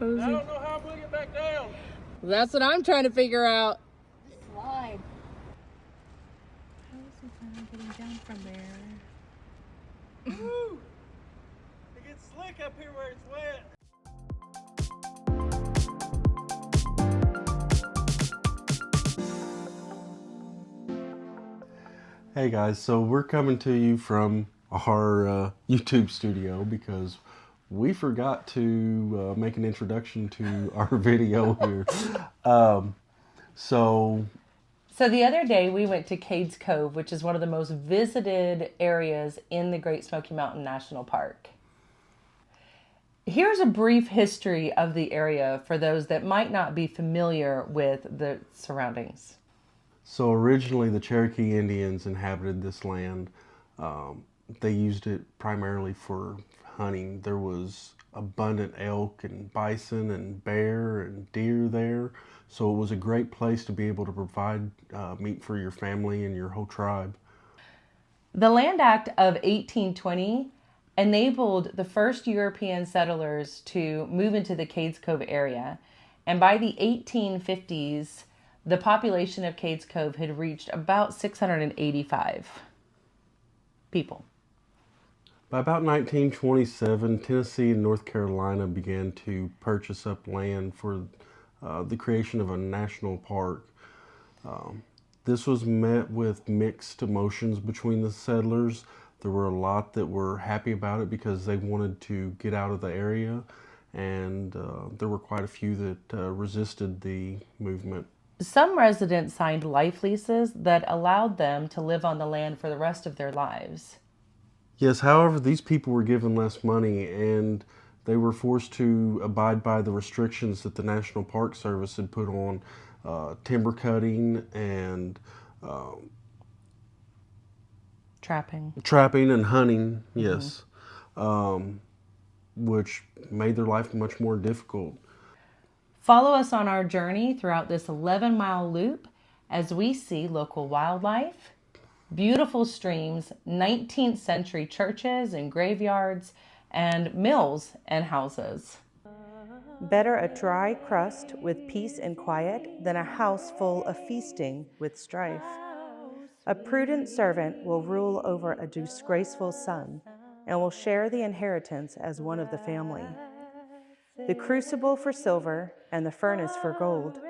I don't know how I'm going to get back down. That's what I'm trying to figure out. Slide. How is he planning on getting down from there? Woo! It gets slick up here where it's wet. Hey guys, so we're coming to you from our YouTube studio because we forgot to make an introduction to our video here. So the other day we went to Cades Cove, which is one of the most visited areas in the Great Smoky Mountain National Park. Here's a brief history of the area for those that might not be familiar with the surroundings. So originally the Cherokee Indians inhabited this land. They used it primarily for hunting. There was abundant elk and bison and bear and deer there. So it was a great place to be able to provide meat for your family and your whole tribe. The Land Act of 1820 enabled the first European settlers to move into the Cades Cove area. And by the 1850s, the population of Cades Cove had reached about 685 people. By about 1927, Tennessee and North Carolina began to purchase up land for the creation of a national park. This was met with mixed emotions between the settlers. There were a lot that were happy about it because they wanted to get out of the area, and there were quite a few that resisted the movement. Some residents signed life leases that allowed them to live on the land for the rest of their lives. Yes, however, these people were given less money and they were forced to abide by the restrictions that the National Park Service had put on timber cutting and trapping and hunting, yes, which made their life much more difficult. Follow us on our journey throughout this 11-mile loop as we see local wildlife, beautiful streams, 19th century churches and graveyards, and mills and houses. Better a dry crust with peace and quiet than a house full of feasting with strife. A prudent servant will rule over a disgraceful son and will share the inheritance as one of the family. The crucible for silver and the furnace for gold,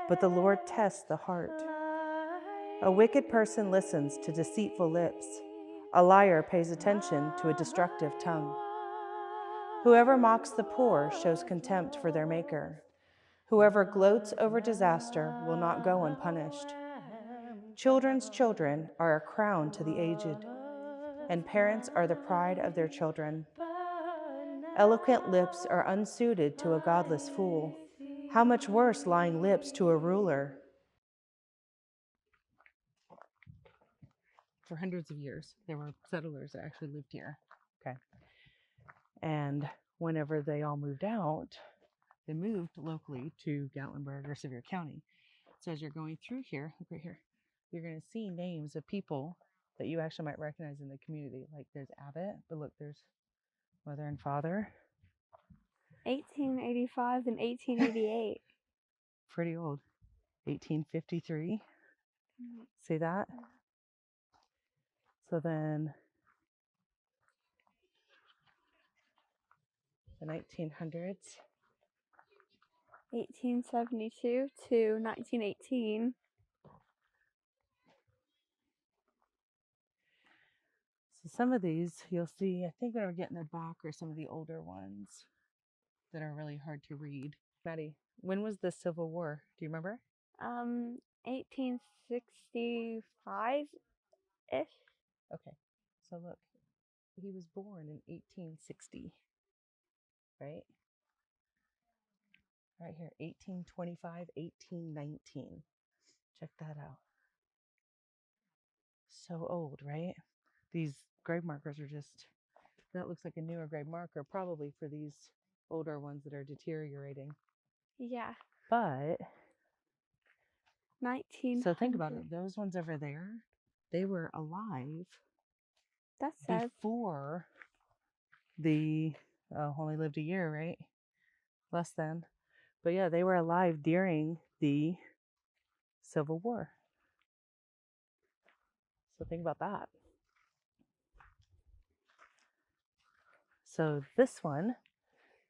but the Lord tests the heart. A wicked person listens to deceitful lips. A liar pays attention to a destructive tongue. Whoever mocks the poor shows contempt for their maker. Whoever gloats over disaster will not go unpunished. Children's children are a crown to the aged, and parents are the pride of their children. Eloquent lips are unsuited to a godless fool. How much worse lying lips to a ruler? For hundreds of years, there were settlers that actually lived here. Okay. And whenever they all moved out, they moved locally to Gatlinburg or Sevier County. So as you're going through here, look right here, you're going to see names of people that you actually might recognize in the community. Like there's Abbott, but look, there's mother and father. 1885 and 1888. Pretty old. 1853. See that? So then the 1900s. 1872 to 1918. So some of these you'll see, I think when we're getting the back are some of the older ones that are really hard to read. Maddie, when was the Civil War? Do you remember? 1865-ish. Okay. So look, he was born in 1860, right? Right here, 1825, 1819. Check that out. So old, right? These grave markers are just, that looks like a newer grave marker, probably for these older ones that are deteriorating. Yeah. But 1900. so think about it. Those ones over there, they were alive. That's sad. Before the only lived a year, right? less than. But yeah, they were alive during the Civil War. So think about that. So this one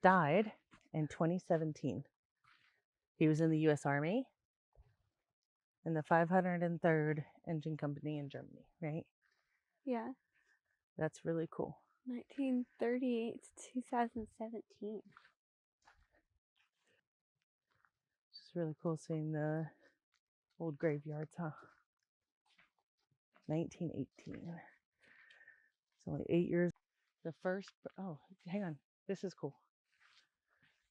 died in 2017. He was in the U.S. Army in the 503rd Engine Company in Germany, right? Yeah. That's really cool. 1938 to 2017. It's really cool seeing the old graveyards, huh? 1918. It's only 8 years. The first, oh, hang on. This is cool.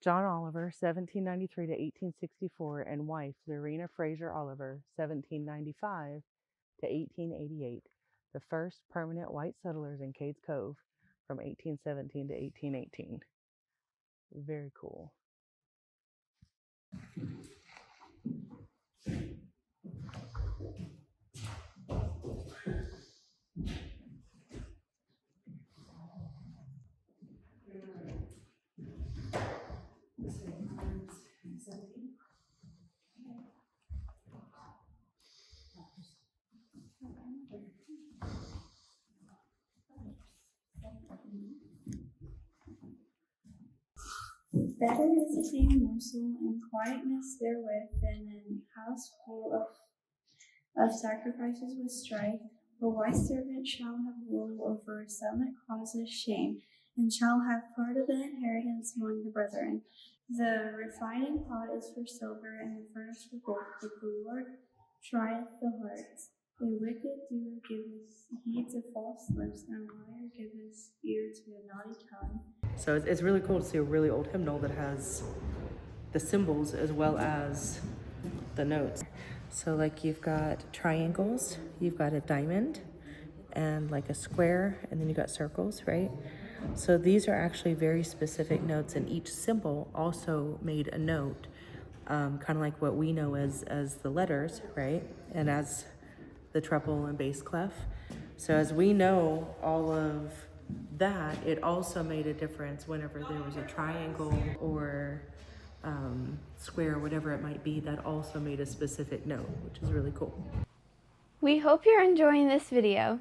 John Oliver, 1793 to 1864, and wife, Lorena Fraser Oliver, 1795 to 1888. The first permanent white settlers in Cades Cove from 1817 to 1818. Very cool. Better is a tame morsel and quietness therewith than an house full of sacrifices with strife. A wise servant shall have rule over a son that causes shame, and shall have part of the inheritance among the brethren. The refining pot is for silver, and the furnace for gold, but the Lord trieth the hearts. A wicked doer giveth heed to false lips, and a liar giveth ear to a naughty tongue. So it's really cool to see a really old hymnal that has the symbols as well as the notes. So like you've got triangles, you've got a diamond, and like a square, and then you've got circles, right? So these are actually very specific notes, and each symbol also made a note, kind of like what we know as the letters, right? And as the treble and bass clef. So as we know all of that, it also made a difference whenever there was a triangle or square, whatever it might be, that also made a specific note, which is really cool. We hope you're enjoying this video.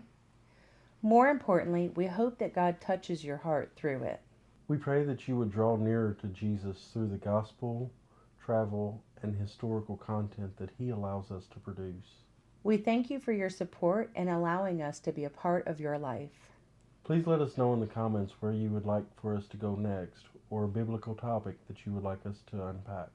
More importantly, we hope that God touches your heart through it. We pray that you would draw nearer to Jesus through the gospel, travel, and historical content that he allows us to produce. We thank you for your support and allowing us to be a part of your life. Please let us know in the comments where you would like for us to go next, or a biblical topic that you would like us to unpack.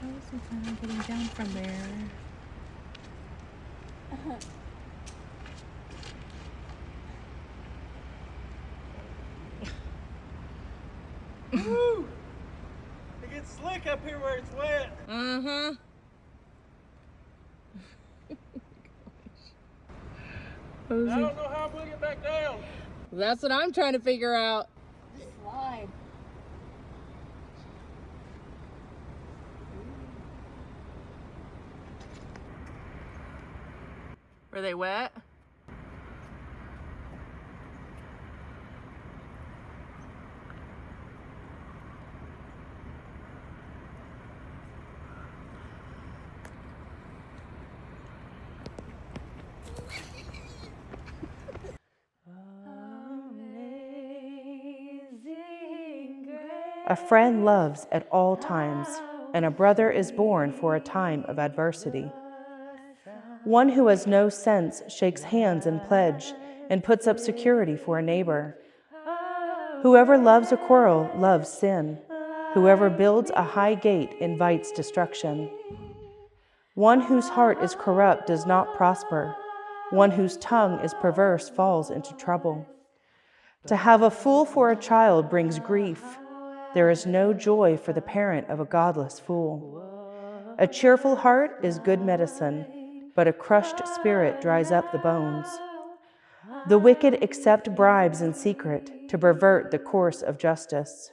How is he planning on getting down from there? Woo! It gets slick up here where it's wet. Uh-huh. I don't know how I'm gonna get back down. That's what I'm trying to figure out. Slide. Were they wet? A friend loves at all times, and a brother is born for a time of adversity. One who has no sense shakes hands in pledge and puts up security for a neighbor. Whoever loves a quarrel loves sin. Whoever builds a high gate invites destruction. One whose heart is corrupt does not prosper. One whose tongue is perverse falls into trouble. To have a fool for a child brings grief. There is no joy for the parent of a godless fool. A cheerful heart is good medicine, but a crushed spirit dries up the bones. The wicked accept bribes in secret to pervert the course of justice.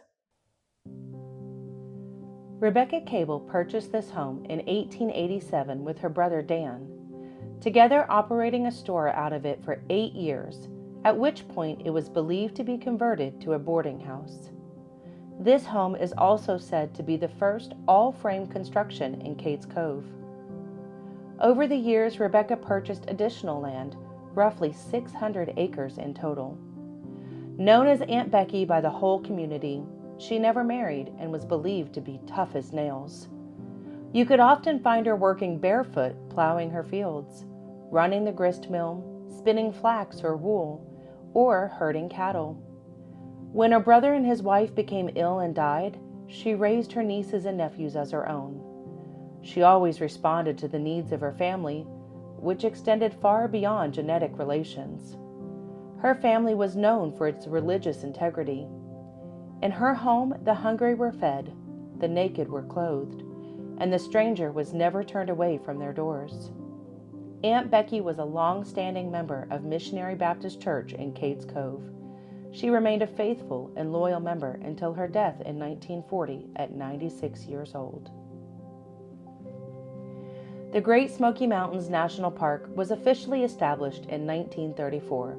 Rebecca Cable purchased this home in 1887 with her brother Dan, together operating a store out of it for 8 years, at which point it was believed to be converted to a boarding house. This home is also said to be the first all-frame construction in Cades Cove. Over the years, Rebecca purchased additional land, roughly 600 acres in total. Known as Aunt Becky by the whole community, she never married and was believed to be tough as nails. You could often find her working barefoot, plowing her fields, running the grist mill, spinning flax or wool, or herding cattle. When her brother and his wife became ill and died, she raised her nieces and nephews as her own. She always responded to the needs of her family, which extended far beyond genetic relations. Her family was known for its religious integrity. In her home, the hungry were fed, the naked were clothed, and the stranger was never turned away from their doors. Aunt Becky was a long-standing member of Missionary Baptist Church in Cades Cove. She remained a faithful and loyal member until her death in 1940 at 96 years old. The Great Smoky Mountains National Park was officially established in 1934.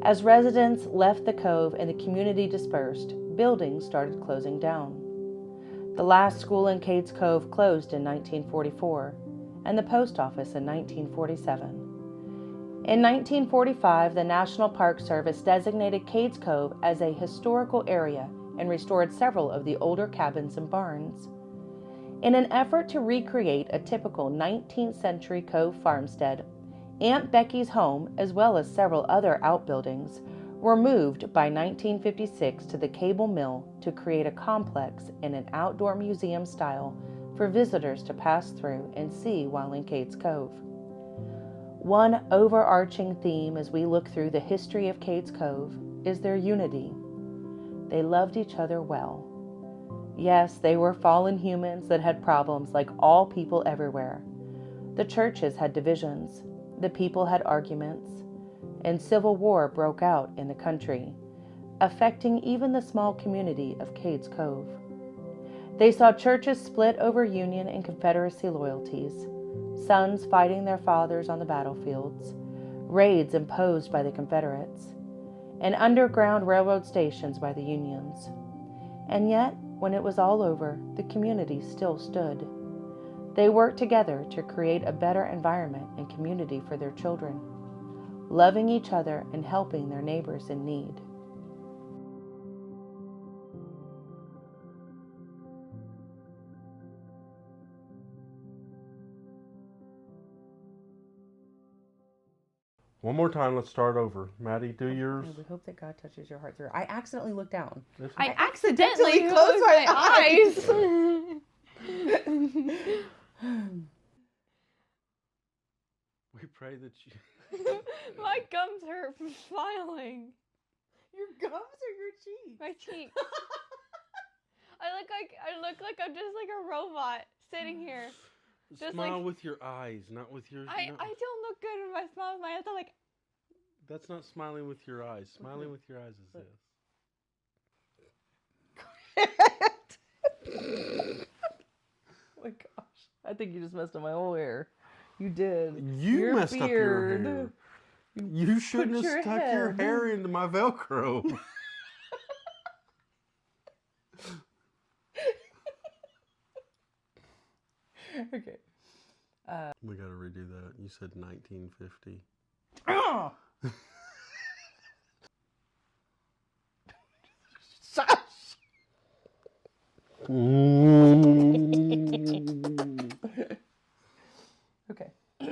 As residents left the cove and the community dispersed, buildings started closing down. The last school in Cades Cove closed in 1944, and the post office in 1947. In 1945, the National Park Service designated Cades Cove as a historical area and restored several of the older cabins and barns. In an effort to recreate a typical 19th century Cove farmstead, Aunt Becky's home, as well as several other outbuildings, were moved by 1956 to the Cable Mill to create a complex in an outdoor museum style for visitors to pass through and see while in Cades Cove. One overarching theme as we look through the history of Cades Cove is their unity. They loved each other well. Yes, they were fallen humans that had problems like all people everywhere. The churches had divisions, the people had arguments, and civil war broke out in the country, affecting even the small community of Cades Cove. They saw churches split over Union and Confederacy loyalties, sons fighting their fathers on the battlefields, raids imposed by the Confederates, and underground railroad stations by the Unions. And yet, when it was all over, the community still stood. They worked together to create a better environment and community for their children, loving each other and helping their neighbors in need. One more time, let's start over. Maddie, do yours. We hope that God touches your heart through. I accidentally looked down. I accidentally closed my eyes. We pray that you... My gums hurt from smiling. Your gums or your cheeks? My cheeks. I look like I'm just like a robot sitting here. Just Smile like, with your eyes, not with your... I don't look good when I smile with my eyes. I'm like... That's not smiling with your eyes. Smiling with your eyes is this. Oh my gosh. I think you just messed up my whole hair. You did. You messed up your hair. You shouldn't have stuck your hair into my Velcro. Okay. We gotta redo that. You said 1950. Oh! Mm.